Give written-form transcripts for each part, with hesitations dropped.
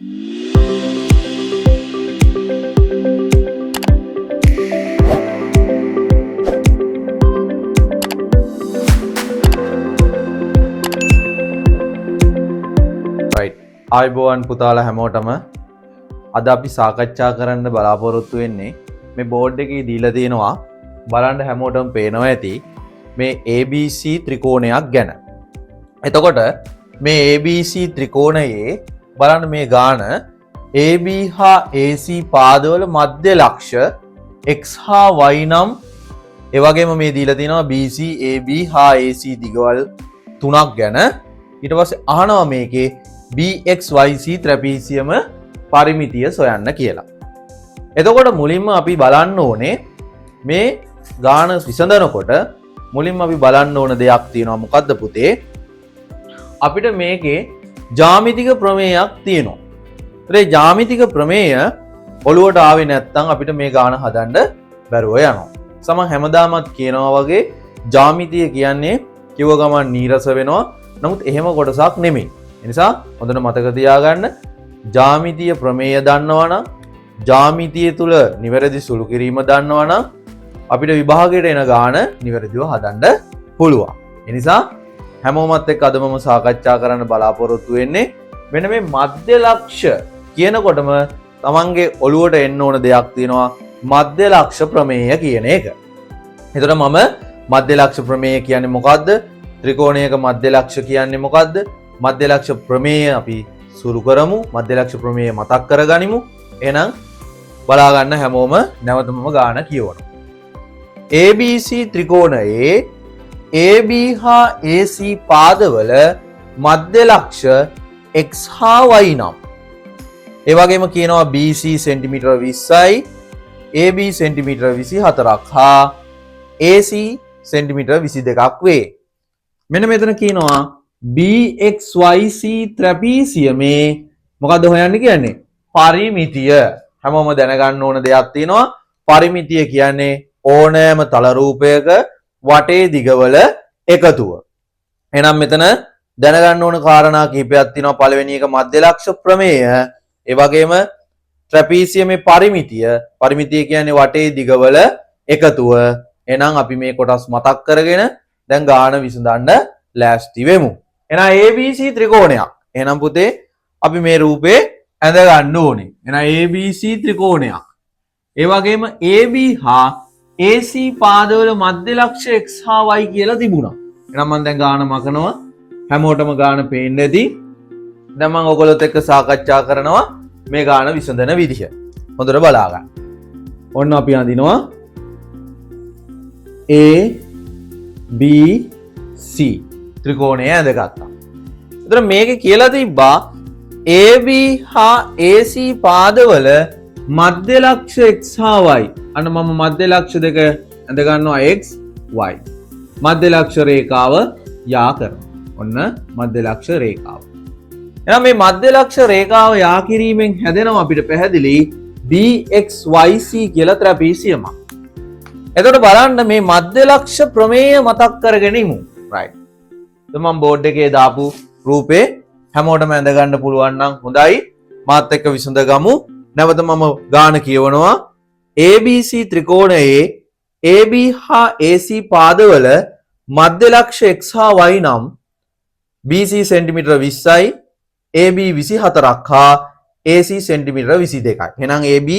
ආයුබෝවන් පුතාලා හැමෝටම අද අපි සාකච්ඡා කරන්න බලාපොරොත්තු වෙන්නේ මේ බෝඩ් එකේ දීලා තියෙනවා බලන්න හැමෝටම පේනවා ඇති මේ ABC ත්‍රිකෝණයක් ගැන. එතකොට මේ ABC ත්‍රිකෝණයේ බලන්න මේ ගාන AB හා AC පාදවල මධ්‍ය ලක්ෂ x හා y නම් ඒ වගේම මේ දීලා තියෙනවා BC AB හා AC දිගවල් තුනක් ගැන. ඊට පස්සේ අහනවා මේකේ BXYC ත්‍රැපීසියම පරිමිතිය සොයන්න කියලා. එතකොට මුලින්ම අපි බලන්න ඕනේ මේ ගාන විසඳනකොට මුලින්ම අපි බලන්න ඕන දෙයක් තියෙනවා. මොකද්ද පුතේ? අපිට මේකේ ජ්‍යාමිතික ප්‍රමේයයක් තියෙනවා. ඒ ජ්‍යාමිතික ප්‍රමේය ඔළුවට ආවේ නැත්නම් අපිට මේ ගාන හදන්න බැරුව යනවා. සම හැමදාමත් කියනවා වගේ ජ්‍යාමිතිය කියන්නේ කිව්ව ගමන් නීරස වෙනවා. නමුත් එහෙම කොටසක් නෙමෙයි. එනිසා හොඳට මතක තියාගන්න ජ්‍යාමිතිය ප්‍රමේය දන්නවනම් ජ්‍යාමිතිය තුල නිවැරදි සුළු කිරීම දන්නවනම් අපිට විභාගයට එන ගාන නිවැරදිව හදන්න පුළුවන්. එනිසා හැමෝමත් එක්ක අද මම සාකච්ඡා කරන්න බලාපොරොත්තු වෙන්නේ මෙන්න මේ මධ්‍ය ලක්ෂ කියනකොටම තමන්ගේ ඔළුවට එන්න ඕන දෙයක් තියෙනවා මධ්‍ය ලක්ෂ ප්‍රමේය කියන එක. එතකොට මම මධ්‍ය ලක්ෂ ප්‍රමේය කියන්නේ මොකද්ද? ත්‍රිකෝණයක මධ්‍ය ලක්ෂ කියන්නේ මොකද්ද? මධ්‍ය ලක්ෂ ප්‍රමේය අපි සුරු කරමු. මධ්‍ය ලක්ෂ ප්‍රමේය මතක් කරගනිමු. එහෙනම් බලා ගන්න හැමෝම නැවතම ගාන කියවනවා. ABC ත්‍රිකෝණයේ AB හා AC පාදවල මධ්‍ය ලක්ෂ x හා y නම්. ඒ වගේම කියනවා BC සෙන්ටිමීටර 20යි, AB සෙන්ටිමීටර 24ක් හා AC සෙන්ටිමීටර 22ක් වේ. මෙන්න මෙතන කියනවා BXYC ත්‍රැපීසියමේ මොකද්ද හොයන්න කියන්නේ? පරිමිතිය. හැමෝම දැනගන්න ඕන දෙයක් තියෙනවා. පරිමිතිය කියන්නේ ඕනෑම තල රූපයක වටේ දිගවල එකතුව. එහෙනම් මෙතන දැනගන්න ඕන කාරණා කිහිපයක් තියෙනවා. පළවෙනි එක මධ්‍ය ලක්ෂ ප්‍රමේය. ඒ වගේම ත්‍රැපීසියමේ පරිමිතිය. පරිමිතිය කියන්නේ වටේ දිගවල එකතුව. එහෙනම් අපි මේ කොටස් මතක් කරගෙන දැන් ගාන විසඳන්න ලෑස්ති වෙමු. එහෙනම් ABC ත්‍රිකෝණයක්. එහෙනම් පුතේ අපි මේ රූපේ ඇඳ ගන්න ඕනේ. එහෙනම් ABC ත්‍රිකෝණයක්. ඒ වගේම AB හා AC පාදවල මධ්‍ය ලක්ෂ x හා y කියලා තිබුණා. එහෙනම් මම දැන් ගාන මකනවා. හැමෝටම ගාන පේන්න ඇති. දැන් මම ඔයගොල්ලොත් එක්ක සාකච්ඡා කරනවා මේ ගාන විසඳන විදිහ. හොඳට බලා ගන්න. ඔන්න අපි අඳිනවා A B C ත්‍රිකෝණය ඇඳගත්තා. එතන මේකේ කියලා තිබ්බා AB හා AC පාදවල මධ්‍ය ලක්ෂ x හා y. අන්න මම මධ්‍ය ලක්ෂ දෙක ඇඳ ගන්නවා x y. මධ්‍ය ලක්ෂ රේඛාව යා කරනවා. ඔන්න මධ්‍ය ලක්ෂ රේඛාව. එහෙනම් මේ මධ්‍ය ලක්ෂ රේඛාව යා කිරීමෙන් හැදෙනවා අපිට පැහැදිලි BXYC කියලා ත්‍රැපීසියමක්. එතකොට බලන්න මේ මධ්‍ය ලක්ෂ ප්‍රමේය මතක් කරගෙන ඉමු. right. මම බෝඩ් එකේ දාපු රූපේ හැමෝටම ඇඳ ගන්න පුළුවන් නම් හොඳයි. මාත් එක්ක විසඳ ගමු. නැවත මම ගාන කියවනවා. ABC ත්‍රිකෝණයේ AB හා AC පාදවල මධ්‍ය ලක්ෂ x හා y නම් BC සෙන්ටිමීටර 20යි, AB 24ක් හා AC සෙන්ටිමීටර 22යි. එහෙනම් AB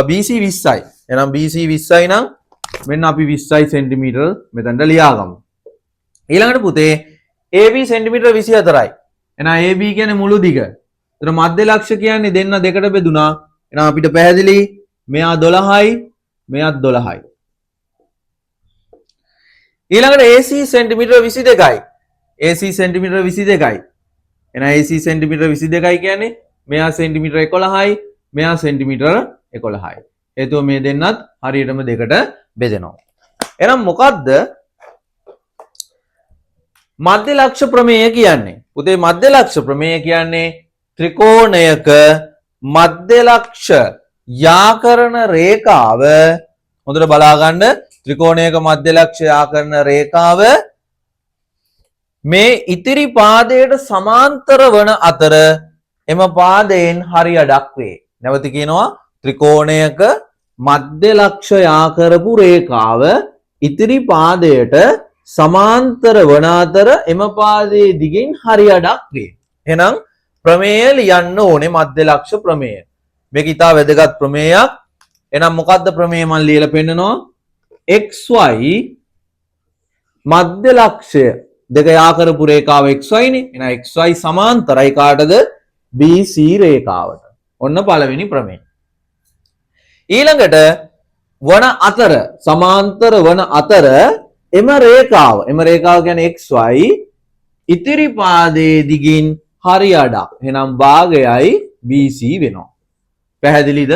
BC 20යි. එහෙනම් BC 20යි නම් මෙන්න අපි 20යි සෙන්ටිමීටර මෙතනට ලියාගමු. ඊළඟට පුතේ AB සෙන්ටිමීටර 24යි. එහෙනම් AB කියන්නේ මුළු දිග. ඒතර මධ්‍ය ලක්ෂ කියන්නේ දෙන්න දෙකට බෙදුනා. එහෙනම් අපිට පැහැදිලි මෙයා 12යි මෙයාත් 12යි. ඊළඟට AC සෙන්ටිමීටර 22යි. AC සෙන්ටිමීටර 22යි. එහෙනම් AC සෙන්ටිමීටර 22යි කියන්නේ මෙයා සෙන්ටිමීටර 11යි මෙයා සෙන්ටිමීටර 11යි. හේතුව මේ දෙන්නත් හරියටම දෙකට බෙදෙනවා. එහෙනම් මොකද්ද මධ්‍ය ලක්ෂ ප්‍රමේය කියන්නේ? පුතේ මධ්‍ය ලක්ෂ ප්‍රමේය කියන්නේ ත්‍රිකෝණයක මධ්‍ය ලක්ෂ යා කරන රේඛාව හොඳට බලා ගන්න. ත්‍රිකෝණයක මධ්‍ය ලක්ෂ යා කරන රේඛාව මේ ඉතිරි පාදයට සමාන්තර වන අතර එම පාදයෙන් හරි අඩක් වේ. නැවත කියනවා ත්‍රිකෝණයක මධ්‍යලක්ෂයා කරපු රේඛාව ඉතිරි පාදයට සමාන්තර වන අතර එම පාදයේ දිගින් හරි අඩක් වේ. එහෙනම් ප්‍රමේය ලියන්න ඕනේ මධ්‍යලක්ෂ ප්‍රමේය. මේක ඉතා වැදගත් ප්‍රමේයක්. එහෙනම් මොකද්ද ප්‍රමේය මම ලියලා පෙන්නනවා? xy මධ්‍යලක්ෂය දෙක යා කරපු රේඛාව xy නේ. එහෙනම් xy සමාන්තරයි කාටද? BC රේඛාවට. ඔන්න පළවෙනි ප්‍රමේය. ඊළඟට වන අතර සමාන්තර වන අතර එම රේඛාව කියන්නේ xy ඉතිරි පාදයේ දිගින් හරි අඩක්. එහෙනම් භාගයයි BC වෙනවා. පැහැදිලිද?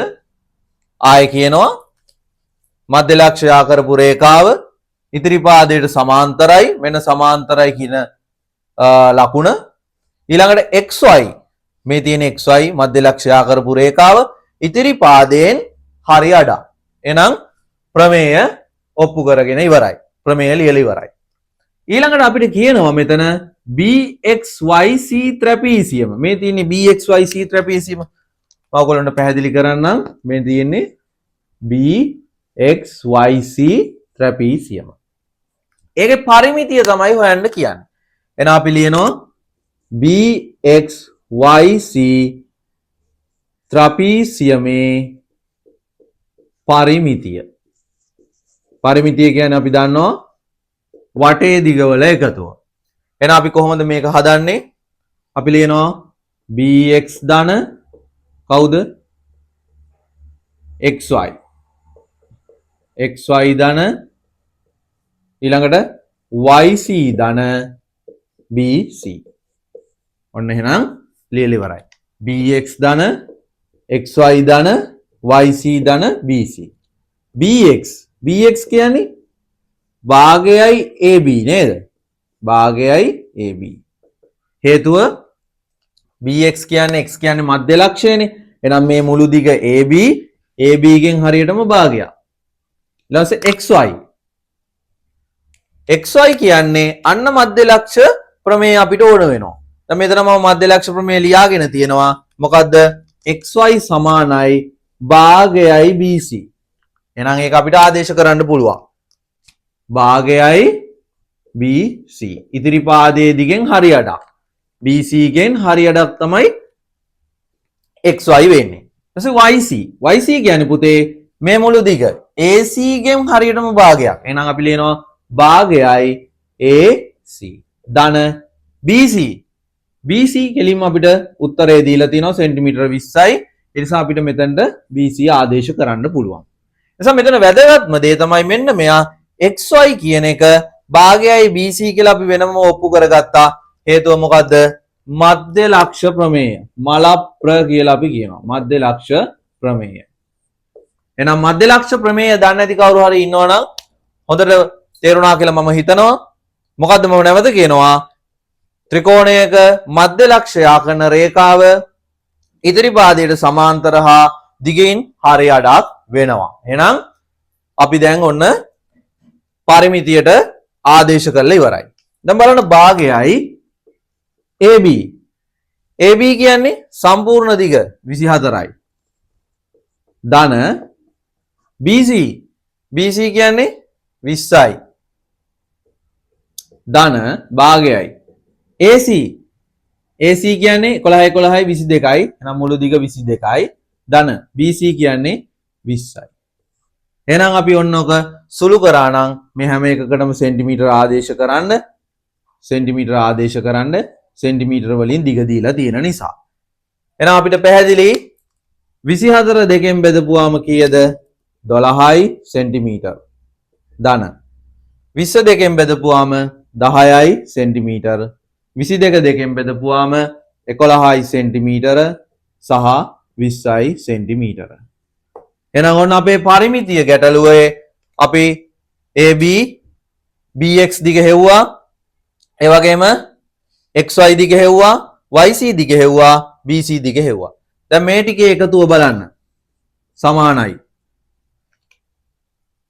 ආයෙ කියනවා මධ්‍යලක්ෂයා කරපු රේඛාව ඉතිරි පාදයට සමාන්තරයි වෙන සමාන්තරයි කියන ලකුණ. ඊළඟට xy මේ තියෙන xy මධ්‍යලක්ෂයා කරපු රේඛාව ඉතිරි පාදයෙන් හරි අඩක්. එහෙනම් ප්‍රමේය ඔප්පු කරගෙන ඉවරයි. ප්‍රමේය ලියලා ඉවරයි. ඊළඟට අපිට කියනවා මෙතන BXYC ත්‍රැපීසියම. මේ තියෙන්නේ BXYC ත්‍රැපීසියම. මම ඔයගොල්ලන්ට පැහැදිලි කරන්නම්. මේ තියෙන්නේ BXYC ත්‍රැපීසියම. ඒකේ පරිමිතිය තමයි හොයන්න කියන්නේ. එහෙනම් අපි ලියනවා BXYC ත්‍රැපීසියමේ පරිමිතිය. පරිමිතිය කියන්නේ අපි දන්නවා වටේ දිගවල එකතුව. එහෙනම් අපි කොහොමද මේක හදන්නේ? අපි ලියනවා bx ධන කවුද? xy. xy ධන ඊළඟට yc ධන bc. ඔන්න එහෙනම් ලියලා ඉවරයි. bx ධන xy ධන yc ධන bc. bx කියන්නේ භාගයයි AB නේද? භාගයයි AB. හේතුව bx කියන්නේ x කියන්නේ මධ්‍ය ලක්ෂයනේ. එහෙනම් මේ මුළු දිග AB ගෙන් හරියටම භාගයක්. ඊළඟට xy කියන්නේ අන්න මධ්‍ය ලක්ෂ ප්‍රමේය අපිට ඕන වෙනවා. දැන් මෙතන මම මධ්‍ය ලක්ෂ ප්‍රමේය ලියාගෙන තියෙනවා. මොකද්ද? xy සමානයි භාගයයි BC. එහෙනම් ඒක අපිට ආදේශ කරන්න පුළුවන්. භාගයයි BC. ඉතිරි පාදයේ දිගෙන් හරි අඩක්. BC ගෙන් හරි අඩක් තමයි xy වෙන්නේ. ඊට YC කියන්නේ පුතේ මේ මුළු දිග AC ගෙන් හරියටම භාගයක්. එහෙනම් අපි ලියනවා භාගයයි AC ධන BC කෙලින්ම අපිට උත්තරය දීලා තියෙනවා සෙන්ටිමීටර 20යි. ඒ නිසා අපිට මෙතනට BC ආදේශ කරන්න පුළුවන්. නිසා මෙතන වැදගත්ම දේ තමයි මෙන්න මෙයා xy කියන එක භාගයයි BC කියලා අපි වෙනම ඔප්පු කරගත්තා. හේතුව මොකද්ද? මධ්‍ය ලක්ෂ ප්‍රමේය. මලප්‍ර කියලා අපි කියනවා. මධ්‍ය ලක්ෂ ප්‍රමේය. එහෙනම් මධ්‍ය ලක්ෂ ප්‍රමේය දන්නේ නැති කවුරු හරි ඉන්නවනම් හොඳට තේරුණා කියලා මම හිතනවා. මොකද්ද මම නැවත කියනවා? ත්‍රිකෝණයක මධ්‍ය ලක්ෂයා කරන රේඛාව ඉදිරි පාදයට සමාන්තර හා දිගින් හරි අඩක් වෙනවා. එහෙනම් අපි දැන් ඔන්න පරිමිතියට ආදේශ කරලා ඉවරයි. දැන් බලන්න භාගයයි AB. AB කියන්නේ සම්පූර්ණ දිග 24යි. ධන BC කියන්නේ 20යි. ධන භාගයයි AC කියන්නේ 11යි 22යි. එහෙනම් මුළු දිග 22යි. ධන BC කියන්නේ 20යි. එහෙනම් අපි ඔන්න ඔක සුළු කරා නම් මේ හැම එකකටම සෙන්ටිමීටර ආදේශ කරන්න. සෙන්ටිමීටර වලින් දිග දීලා තියෙන නිසා. එහෙනම් අපිට පැහැදිලි 24 දෙකෙන් බෙදපුවාම කීයද? 12යි සෙන්ටිමීටර. ධන 20 දෙකෙන් බෙදපුවාම 10යි සෙන්ටිමීටර. 22 දෙකෙන් බෙදපුවාම 11යි සෙන්ටිමීටර සහ 20යි සෙන්ටිමීටර. එහෙනම් ඔන්න අපේ පරිමිතිය ගැටලුවේ අපි AB BX දිග හෙව්වා. ඒ වගේම XY දිග හෙව්වා, YC දිග හෙව්වා, BC දිග හෙව්වා. දැන් මේ ටිකේ එකතුව බලන්න. සමානයි.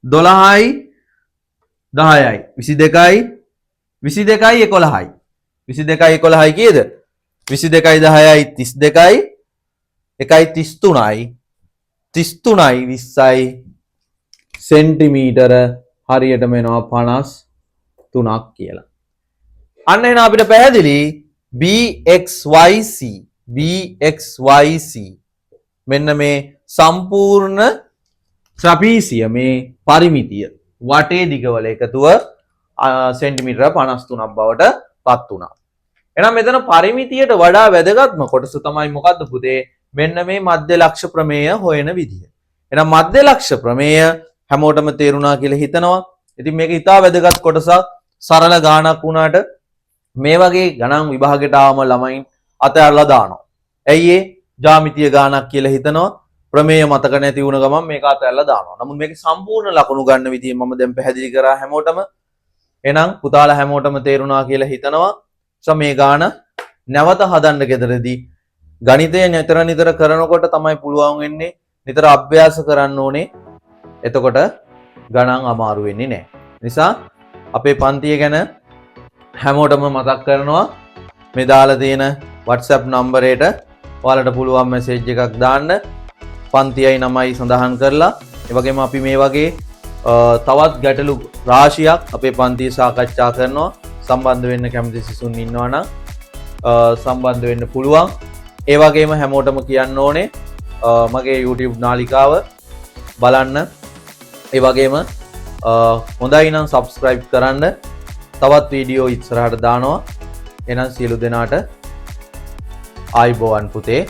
12යි 10යි 22යි 11යි. 22යි 11යි කීයද? 22 10යි 32යි 1.33යි 33යි 20යි සෙන්ටිමීටර හරියටම එනවා 53ක් කියලා. අන්න එහෙනම් අපිට පැහැදිලි BXYC මෙන්න මේ සම්පූර්ණ ත්‍රපීසිය මේ පරිමිතිය වටේ දිගවල එකතුව සෙන්ටිමීටර 53ක් බවට පත් වුණා. එහෙනම් මෙතන පරිමිතියට වඩා වැදගත්ම කොටස තමයි මොකද්ද පුතේ? මෙන්න මේ මධ්‍ය ලක්ෂ ප්‍රමේය හොයන විදිය. එහෙනම් මධ්‍ය ලක්ෂ ප්‍රමේය හැමෝටම තේරුණා කියලා හිතනවා. ඉතින් මේක ඉතා වැදගත් කොටසක්. සරල ගාණක් වුණාට මේ වගේ ගණන් විභාගයට ආවම ළමයින් අතහැරලා දානවා. ඇයි ඒ? ජ්‍යාමිතිය ගාණක් කියලා හිතනවා. ප්‍රමේය මතක නැති වුණ ගමන් මේක අතහැරලා දානවා. නමුත් මේකේ සම්පූර්ණ ලකුණු ගන්න විදිය මම දැන් පැහැදිලි කරා හැමෝටම. එහෙනම් පුතාලා හැමෝටම තේරුණා කියලා හිතනවා. මේ ගාන නැවත හදන්න ගෙදරදී ගණිතය නිතර කරනකොට තමයි පුළුවන් වෙන්නේ. නිතර අභ්‍යාස කරන්න ඕනේ. එතකොට ගණන් අමාරු වෙන්නේ නැහැ. නිසා අපේ පන්තිය ගැන හැමෝටම මතක් කරනවා. මේ දාලා තියෙන WhatsApp නම්බරයට ඔයාලට පුළුවන් මැසේජ් එකක් දාන්න. පන්තියයි නමයි සඳහන් කරලා. ඒ වගේම අපි මේ වගේ තවත් ගැටලු රාශියක් අපේ පන්තියේ සාකච්ඡා කරනවා. සම්බන්ධ වෙන්න කැමති සිසුන් ඉන්නවා නම් සම්බන්ධ වෙන්න පුළුවන්. ඒ වගේම හැමෝටම කියන්න ඕනේ මගේ YouTube නාලිකාව බලන්න. ඒ වගේම හොඳයි නම් subscribe කරන්න. තවත් වීඩියෝ ඉස්සරහට දානවා. එහෙනම් සියලු දෙනාට ආයුබෝවන් පුතේ.